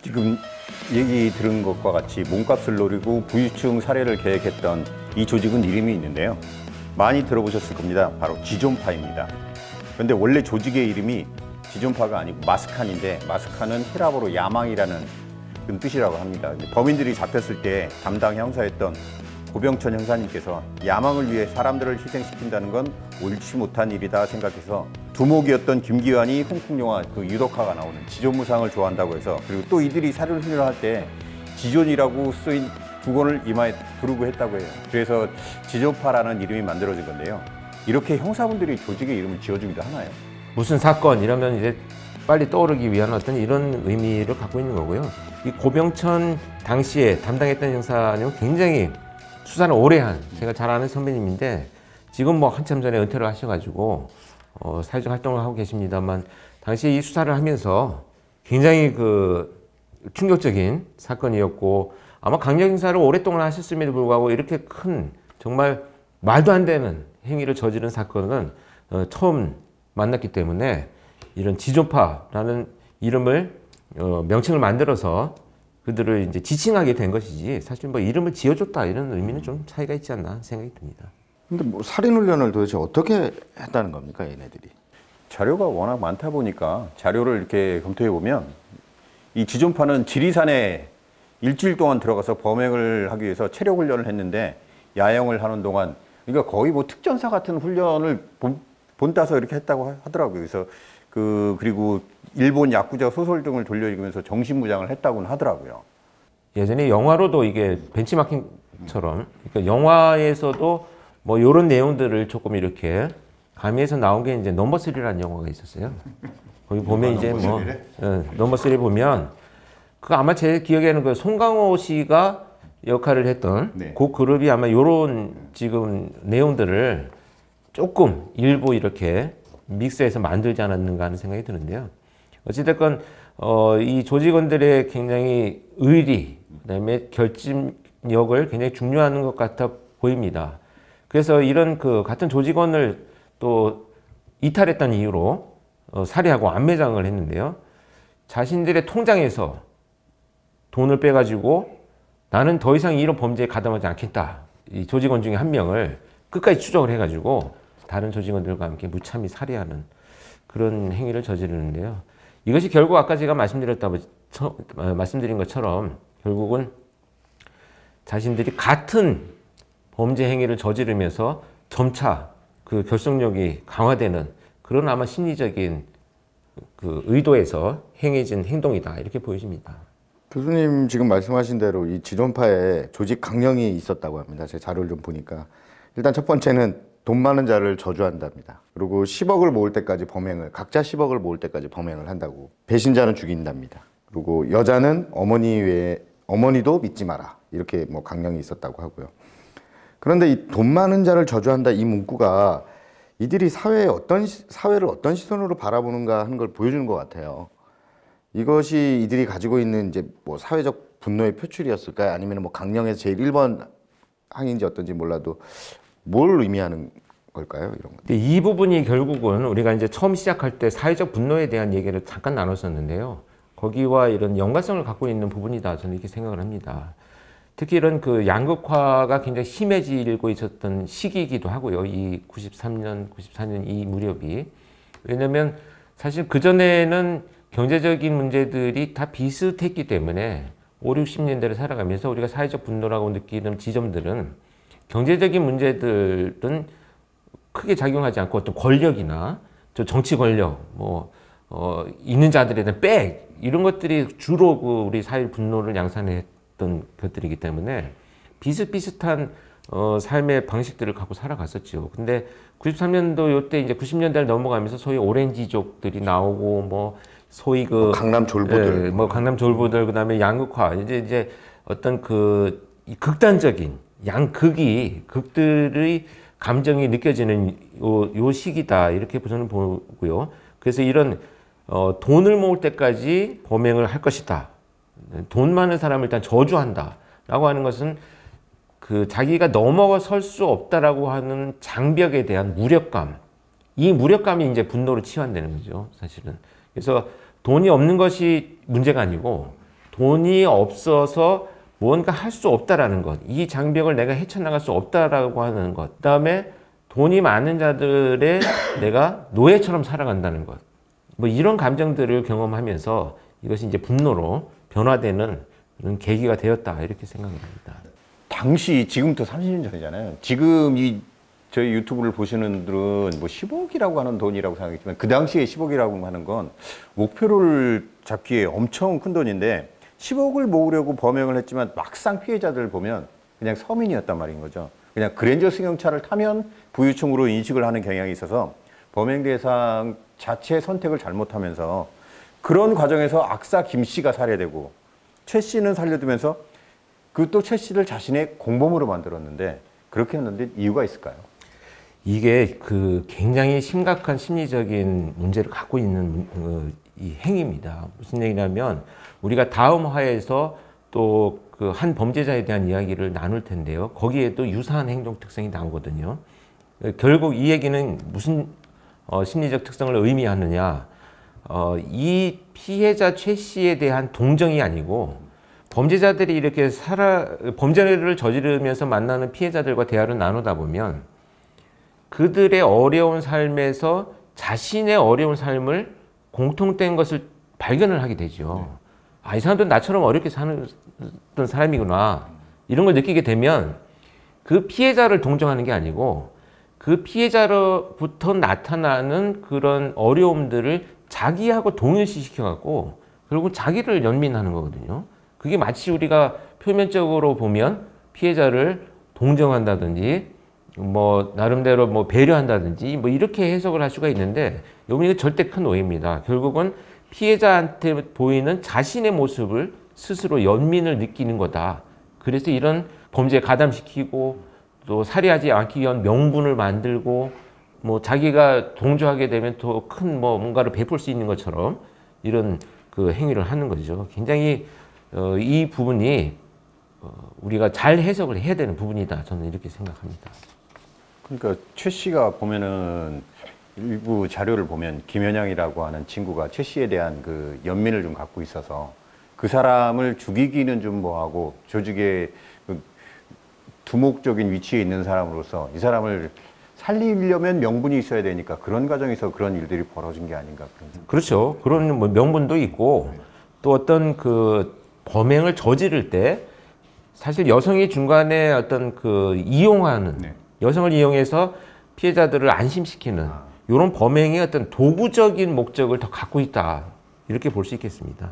지금 얘기 들은 것과 같이 몸값을 노리고 부유층 살해를 계획했던 이 조직은 이름이 있는데요. 많이 들어보셨을 겁니다. 바로 지존파입니다. 그런데 원래 조직의 이름이 지존파가 아니고 마스칸인데, 마스칸은 히라보로 야망이라는 그런 뜻이라고 합니다. 범인들이 잡혔을 때 담당 형사였던 고병천 형사님께서 야망을 위해 사람들을 희생시킨다는 건 옳지 못한 일이다 생각해서 두목이었던 김기환이 홍콩 영화 그 유덕화가 나오는 지존무상을 좋아한다고 해서, 그리고 또 이들이 사료를 훈련할 때 지존이라고 쓰인 두건을 이마에 두르고 했다고 해요. 그래서 지존파라는 이름이 만들어진 건데요. 이렇게 형사분들이 조직의 이름을 지어주기도 하나요? 무슨 사건 이러면 이제 빨리 떠오르기 위한 어떤 이런 의미를 갖고 있는 거고요. 이 고병천 당시에 담당했던 형사님은 굉장히 수사를 오래 한, 제가 잘 아는 선배님인데 지금 뭐 한참 전에 은퇴를 하셔가지고 사회적 활동을 하고 계십니다만, 당시에 이 수사를 하면서 굉장히 그 충격적인 사건이었고, 아마 강력 형사를 오랫동안 하셨음에도 불구하고 이렇게 큰 정말 말도 안 되는 행위를 저지른 사건은 처음 만났기 때문에 이런 지존파라는 이름을 명칭을 만들어서 그들을 이제 지칭하게 된 것이지, 사실 뭐 이름을 지어줬다 이런 의미는 좀 차이가 있지 않나 생각이 듭니다. 근데 뭐 살인훈련을 도대체 어떻게 했다는 겁니까, 얘네들이? 자료가 워낙 많다 보니까 자료를 이렇게 검토해 보면 이 지존파는 지리산에 일주일 동안 들어가서 범행을 하기 위해서 체력 훈련을 했는데, 야영을 하는 동안, 그러니까 거의 뭐 특전사 같은 훈련을 본따서 이렇게 했다고 하더라고요. 그래서 그리고 일본 야쿠자 소설 등을 돌려 읽으면서 정신무장을 했다고는 하더라고요. 예전에 영화로도 이게 벤치마킹처럼, 그러니까 영화에서도 뭐 이런 내용들을 조금 이렇게 가미해서 나온 게 이제 넘버 3라는 영화가 있었어요. 거기 보면 이제 뭐 넘버 3 보면 그 아마 제 기억에는 그 송강호 씨가 역할을 했던 그 그룹이 아마 이런 지금 내용들을 조금 일부 이렇게 믹스해서 만들지 않았는가 하는 생각이 드는데요. 어찌됐건 이 조직원들의 굉장히 의리, 그다음에 결집력을 굉장히 중요한 것 같아 보입니다. 그래서 이런 그 같은 조직원을 또 이탈했다는 이유로 살해하고 암매장을 했는데요. 자신들의 통장에서 돈을 빼가지고 나는 더 이상 이런 범죄에 가담하지 않겠다. 이 조직원 중에 한 명을 끝까지 추적을 해가지고 다른 조직원들과 함께 무참히 살해하는 그런 행위를 저지르는데요. 이것이 결국 아까 제가 말씀드린 것처럼 결국은 자신들이 같은 범죄 행위를 저지르면서 점차 그 결속력이 강화되는 그런 아마 심리적인 그 의도에서 행해진 행동이다, 이렇게 보여집니다. 교수님 지금 말씀하신 대로 이 지존파에 조직 강령이 있었다고 합니다. 제 자료를 좀 보니까 일단 첫 번째는 돈 많은 자를 저주한답니다. 그리고 10억을 모을 때까지 범행을, 각자 10억을 모을 때까지 범행을 한다고. 배신자는 죽인답니다. 그리고 여자는 어머니 외에 어머니도 믿지 마라, 이렇게 뭐 강령이 있었다고 하고요. 그런데 이 돈 많은 자를 저주한다, 이 문구가 이들이 사회를 어떤 시선으로 바라보는가 하는 걸 보여주는 것 같아요. 이것이 이들이 가지고 있는 이제 뭐 사회적 분노의 표출이었을까요? 아니면 뭐 강령에서 제일 1번 항인지 어떤지 몰라도 뭘 의미하는 걸까요? 이런 거. 이 부분이 결국은 우리가 이제 처음 시작할 때 사회적 분노에 대한 얘기를 잠깐 나눴었는데요. 거기와 이런 연관성을 갖고 있는 부분이다, 저는 이렇게 생각을 합니다. 특히 이런 그 양극화가 굉장히 심해지고 있었던 시기이기도 하고요. 이 93년, 94년 이 무렵이. 왜냐면 사실 그전에는 경제적인 문제들이 다 비슷했기 때문에 5, 60년대를 살아가면서 우리가 사회적 분노라고 느끼는 지점들은 경제적인 문제들은 크게 작용하지 않고 어떤 권력이나 정치 권력, 있는 자들에 대한 백, 이런 것들이 주로 그 우리 사회 분노를 양산했던 것들이기 때문에 비슷비슷한 삶의 방식들을 갖고 살아갔었죠. 근데 93년도 요때 이제 90년대를 넘어가면서 소위 오렌지족들이 나오고 소위 그 강남 졸부들, 강남 졸부들, 그다음에 양극화, 이제 어떤 그 극단적인 극들의 감정이 느껴지는 요 시기다, 이렇게 저는 보고요. 그래서 이런 돈을 모을 때까지 범행을 할 것이다, 돈 많은 사람을 일단 저주한다 라고 하는 것은 그 자기가 넘어설 수 없다라고 하는 장벽에 대한 무력감, 이 무력감이 이제 분노로 치환되는 거죠, 사실은. 그래서 돈이 없는 것이 문제가 아니고 돈이 없어서 뭔가 할 수 없다라는 것, 이 장벽을 내가 헤쳐나갈 수 없다라고 하는 것, 그다음에 돈이 많은 자들의 내가 노예처럼 살아간다는 것, 뭐 이런 감정들을 경험하면서 이것이 이제 분노로 변화되는 그런 계기가 되었다 이렇게 생각합니다. 당시 지금부터 30년 전이잖아요. 지금 이 저희 유튜브를 보시는 분들은 뭐 10억이라고 하는 돈이라고 생각했지만 그 당시에 10억이라고 하는 건 목표를 잡기에 엄청 큰 돈인데 10억을 모으려고 범행을 했지만 막상 피해자들을 보면 그냥 서민이었단 말인 거죠. 그냥 그랜저 승용차를 타면 부유층으로 인식을 하는 경향이 있어서 범행 대상 자체 선택을 잘못하면서 그런 과정에서 악사 김 씨가 살해되고 최 씨는 살려두면서 그 또 최 씨를 자신의 공범으로 만들었는데 그렇게 했는데 이유가 있을까요? 이게 그 굉장히 심각한 심리적인 문제를 갖고 있는 이 행위입니다. 무슨 얘기냐면 우리가 다음 화에서 또 그 한 범죄자에 대한 이야기를 나눌 텐데요. 거기에도 유사한 행동 특성이 나오거든요. 결국 이 얘기는 무슨 심리적 특성을 의미하느냐? 이 피해자 최 씨에 대한 동정이 아니고 범죄자들이 이렇게 범죄를 저지르면서 만나는 피해자들과 대화를 나누다 보면 그들의 어려운 삶에서 자신의 어려운 삶을 공통된 것을 발견을 하게 되죠. 아, 이 사람들은 나처럼 어렵게 사는 사람이구나. 이런 걸 느끼게 되면 그 피해자를 동정하는 게 아니고 그 피해자로부터 나타나는 그런 어려움들을 자기하고 동일시시켜갖고 결국 자기를 연민하는 거거든요. 그게 마치 우리가 표면적으로 보면 피해자를 동정한다든지 뭐 나름대로 뭐 배려한다든지 뭐 이렇게 해석을 할 수가 있는데 이건 절대 큰 오해입니다. 결국은 피해자한테 보이는 자신의 모습을 스스로 연민을 느끼는 거다. 그래서 이런 범죄에 가담시키고 또 살해하지 않기 위한 명분을 만들고 뭐 자기가 동조하게 되면 더 큰 뭐 뭔가를 베풀 수 있는 것처럼 이런 그 행위를 하는 거죠. 굉장히 이 부분이 우리가 잘 해석을 해야 되는 부분이다. 저는 이렇게 생각합니다. 그러니까 최 씨가 보면은 일부 자료를 보면 김현양이라고 하는 친구가 최 씨에 대한 그 연민을 좀 갖고 있어서 그 사람을 죽이기는 좀 뭐하고 조직의 그 두목적인 위치에 있는 사람으로서 이 사람을 살리려면 명분이 있어야 되니까 그런 과정에서 그런 일들이 벌어진 게 아닌가. 그렇죠. 그런 뭐 명분도 있고 또 어떤 그 범행을 저지를 때 사실 여성이 중간에 어떤 그 이용하는 여성을 이용해서 피해자들을 안심시키는 이런 범행의 어떤 도구적인 목적을 더 갖고 있다 이렇게 볼 수 있겠습니다.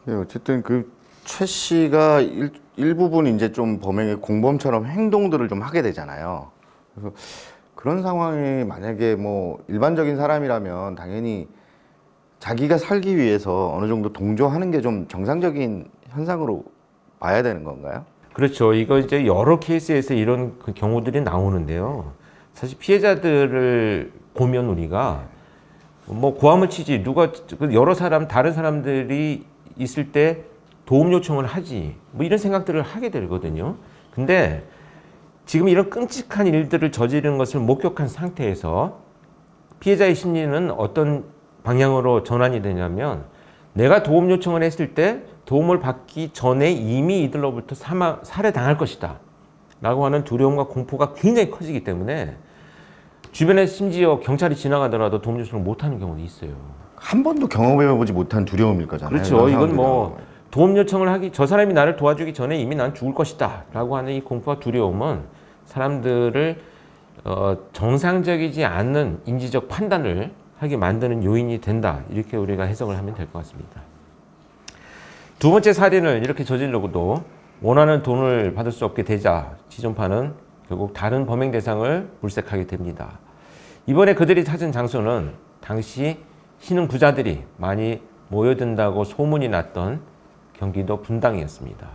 네, 어쨌든 그 최 씨가 일부분 이제 좀 범행의 공범처럼 행동들을 좀 하게 되잖아요. 그래서 그런 상황에 만약에 뭐 일반적인 사람이라면 당연히 자기가 살기 위해서 어느 정도 동조하는 게 좀 정상적인 현상으로 봐야 되는 건가요? 그렇죠. 이거 이제 여러 케이스에서 이런 그 경우들이 나오는데요. 사실 피해자들을 보면 우리가 뭐 고함을 치지 누가 여러 사람 다른 사람들이 있을 때 도움 요청을 하지 뭐 이런 생각들을 하게 되거든요. 근데 지금 이런 끔찍한 일들을 저지르는 것을 목격한 상태에서 피해자의 심리는 어떤 방향으로 전환이 되냐면 내가 도움 요청을 했을 때 도움을 받기 전에 이미 이들로부터 살해당할 것이다 라고 하는 두려움과 공포가 굉장히 커지기 때문에 주변에 심지어 경찰이 지나가더라도 도움 요청을 못하는 경우도 있어요. 한 번도 경험해보지 못한 두려움일 거잖아요. 그렇죠. 이건 뭐 도움 요청을 저 사람이 나를 도와주기 전에 이미 난 죽을 것이다 라고 하는 이 공포와 두려움은 사람들을 정상적이지 않은 인지적 판단을 하게 만드는 요인이 된다. 이렇게 우리가 해석을 하면 될 것 같습니다. 두 번째 살인을 이렇게 저지르고도 원하는 돈을 받을 수 없게 되자 지존파는 결국 다른 범행 대상을 물색하게 됩니다. 이번에 그들이 찾은 장소는 당시 신흥 부자들이 많이 모여든다고 소문이 났던 경기도 분당이었습니다.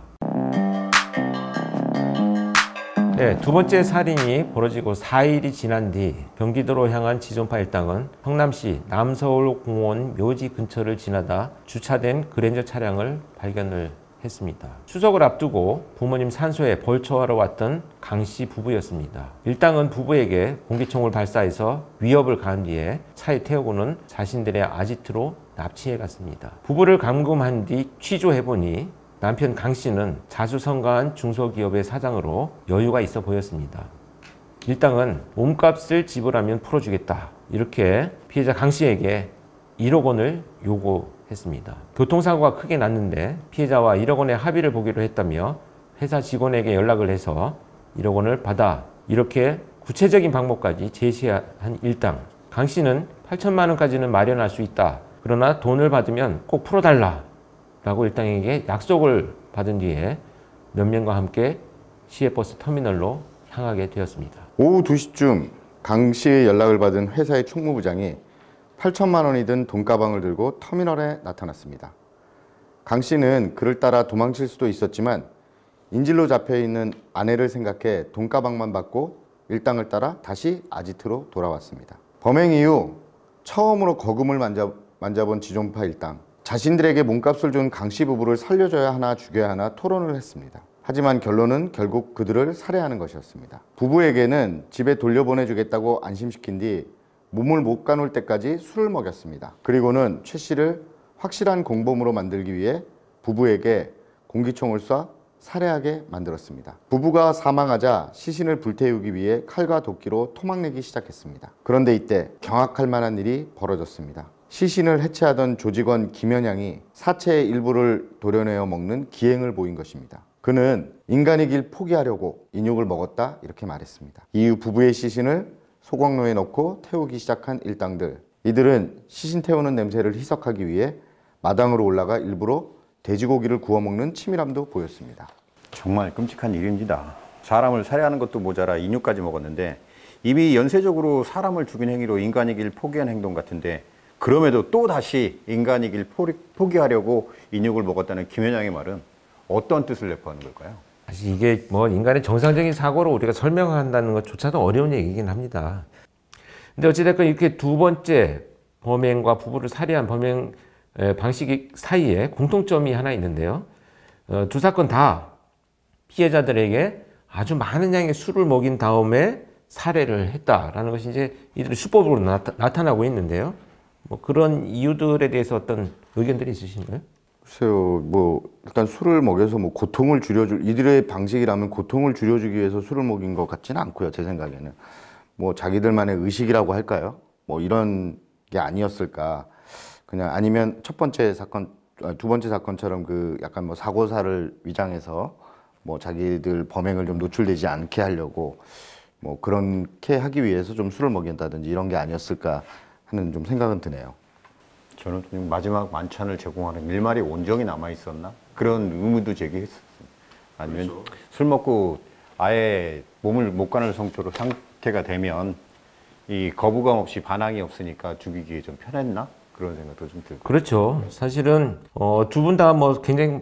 네, 두 번째 살인이 벌어지고 4일이 지난 뒤 경기도로 향한 지존파 일당은 성남시 남서울공원 묘지 근처를 지나다 주차된 그랜저 차량을 발견을 했습니다. 추석을 앞두고 부모님 산소에 벌초하러 왔던 강 씨 부부였습니다. 일당은 부부에게 공기총을 발사해서 위협을 가한 뒤에 차에 태우고는 자신들의 아지트로 납치해 갔습니다. 부부를 감금한 뒤 취조해보니 남편 강 씨는 자수성가한 중소기업의 사장으로 여유가 있어 보였습니다. 일당은 몸값을 지불하면 풀어주겠다, 이렇게 피해자 강 씨에게 1억 원을 요구했습니다. 교통사고가 크게 났는데 피해자와 1억 원의 합의를 보기로 했다며 회사 직원에게 연락을 해서 1억 원을 받아, 이렇게 구체적인 방법까지 제시한 일당. 강 씨는 8천만 원까지는 마련할 수 있다, 그러나 돈을 받으면 꼭 풀어달라 라고 일당에게 약속을 받은 뒤에 몇 명과 함께 시외버스 터미널로 향하게 되었습니다. 오후 2시쯤 강 씨의 연락을 받은 회사의 총무부장이 8천만 원이 든 돈가방을 들고 터미널에 나타났습니다. 강 씨는 그를 따라 도망칠 수도 있었지만 인질로 잡혀있는 아내를 생각해 돈가방만 받고 일당을 따라 다시 아지트로 돌아왔습니다. 범행 이후 처음으로 거금을 만져본 지존파 일당. 자신들에게 몸값을 준 강 씨 부부를 살려줘야 하나 죽여야 하나 토론을 했습니다. 하지만 결론은 결국 그들을 살해하는 것이었습니다. 부부에게는 집에 돌려보내주겠다고 안심시킨 뒤 몸을 못 가눌 때까지 술을 먹였습니다. 그리고는 최 씨를 확실한 공범으로 만들기 위해 부부에게 공기총을 쏴 살해하게 만들었습니다. 부부가 사망하자 시신을 불태우기 위해 칼과 도끼로 토막내기 시작했습니다. 그런데 이때 경악할 만한 일이 벌어졌습니다. 시신을 해체하던 조직원 김현양이 사체의 일부를 도려내어 먹는 기행을 보인 것입니다. 그는 인간이길 포기하려고 인육을 먹었다, 이렇게 말했습니다. 이후 부부의 시신을 소광로에 넣고 태우기 시작한 일당들. 이들은 시신 태우는 냄새를 희석하기 위해 마당으로 올라가 일부러 돼지고기를 구워 먹는 치밀함도 보였습니다. 정말 끔찍한 일입니다. 사람을 살해하는 것도 모자라 인육까지 먹었는데 이미 연쇄적으로 사람을 죽인 행위로 인간이길 포기한 행동 같은데, 그럼에도 또 다시 인간이길 포기하려고 인육을 먹었다는 김현양의 말은 어떤 뜻을 내포하는 걸까요? 사실 이게 뭐 인간의 정상적인 사고로 우리가 설명한다는 것조차도 어려운 얘기긴 합니다. 근데 어찌됐건 이렇게 두 번째 범행과 부부를 살해한 범행 방식 사이에 공통점이 하나 있는데요. 두 사건 다 피해자들에게 아주 많은 양의 술을 먹인 다음에 살해를 했다라는 것이 이제 이들의 수법으로 나타나고 있는데요. 뭐 그런 이유들에 대해서 어떤 의견들이 있으신가요? 글쎄요, 뭐 일단 술을 먹여서 뭐 고통을 줄여줄, 이들의 방식이라면 고통을 줄여주기 위해서 술을 먹인 것 같지는 않고요. 제 생각에는 뭐 자기들만의 의식이라고 할까요? 뭐 이런 게 아니었을까. 그냥 아니면 첫 번째 사건, 두 번째 사건처럼 그 약간 뭐 사고사를 위장해서 뭐 자기들 범행을 좀 노출되지 않게 하려고 뭐 그렇게 하기 위해서 좀 술을 먹인다든지 이런 게 아니었을까 하는 좀 생각은 드네요. 저는 좀 마지막 만찬을 제공하는 밀말이 온정이 남아 있었나? 그런 의문도 제기했었습니다. 아니면 그렇죠. 술 먹고 아예 몸을 못 가눌 상태로 상태가 되면 이 거부감 없이 반항이 없으니까 죽이기에 좀 편했나? 그런 생각도 좀 들고. 그렇죠. 사실은 두 분 다 뭐 굉장히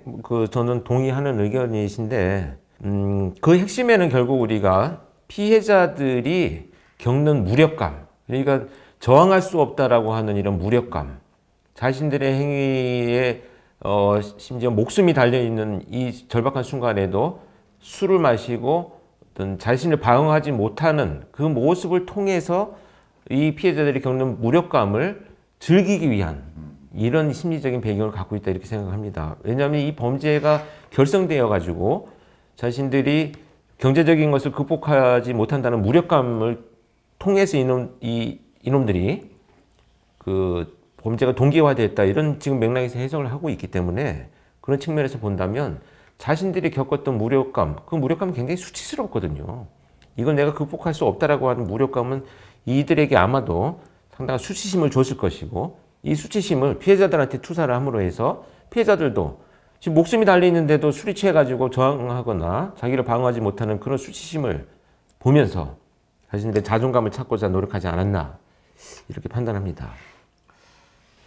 저는 동의하는 의견이신데 그 핵심에는 결국 우리가 피해자들이 겪는 무력감, 그러니까 저항할 수 없다라고 하는 이런 무력감, 자신들의 행위에 심지어 목숨이 달려있는 이 절박한 순간에도 술을 마시고 어떤 자신을 방어하지 못하는 그 모습을 통해서 이 피해자들이 겪는 무력감을 즐기기 위한 이런 심리적인 배경을 갖고 있다, 이렇게 생각합니다. 왜냐하면 이 범죄가 결성되어 가지고 자신들이 경제적인 것을 극복하지 못한다는 무력감을 통해서 이놈들이 그 범죄가 동기화됐다, 이런 지금 맥락에서 해석을 하고 있기 때문에 그런 측면에서 본다면 자신들이 겪었던 무력감, 그 무력감은 굉장히 수치스럽거든요. 이건 내가 극복할 수 없다라고 하는 무력감은 이들에게 아마도 상당한 수치심을 줬을 것이고, 이 수치심을 피해자들한테 투사를 함으로 해서 피해자들도 지금 목숨이 달려있는데도 술이 취해가지고 저항하거나 자기를 방어하지 못하는 그런 수치심을 보면서 자신들의 자존감을 찾고자 노력하지 않았나, 이렇게 판단합니다.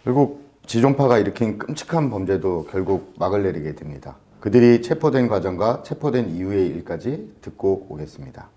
결국 지존파가 일으킨 끔찍한 범죄도 결국 막을 내리게 됩니다. 그들이 체포된 과정과 체포된 이후의 일까지 듣고 오겠습니다.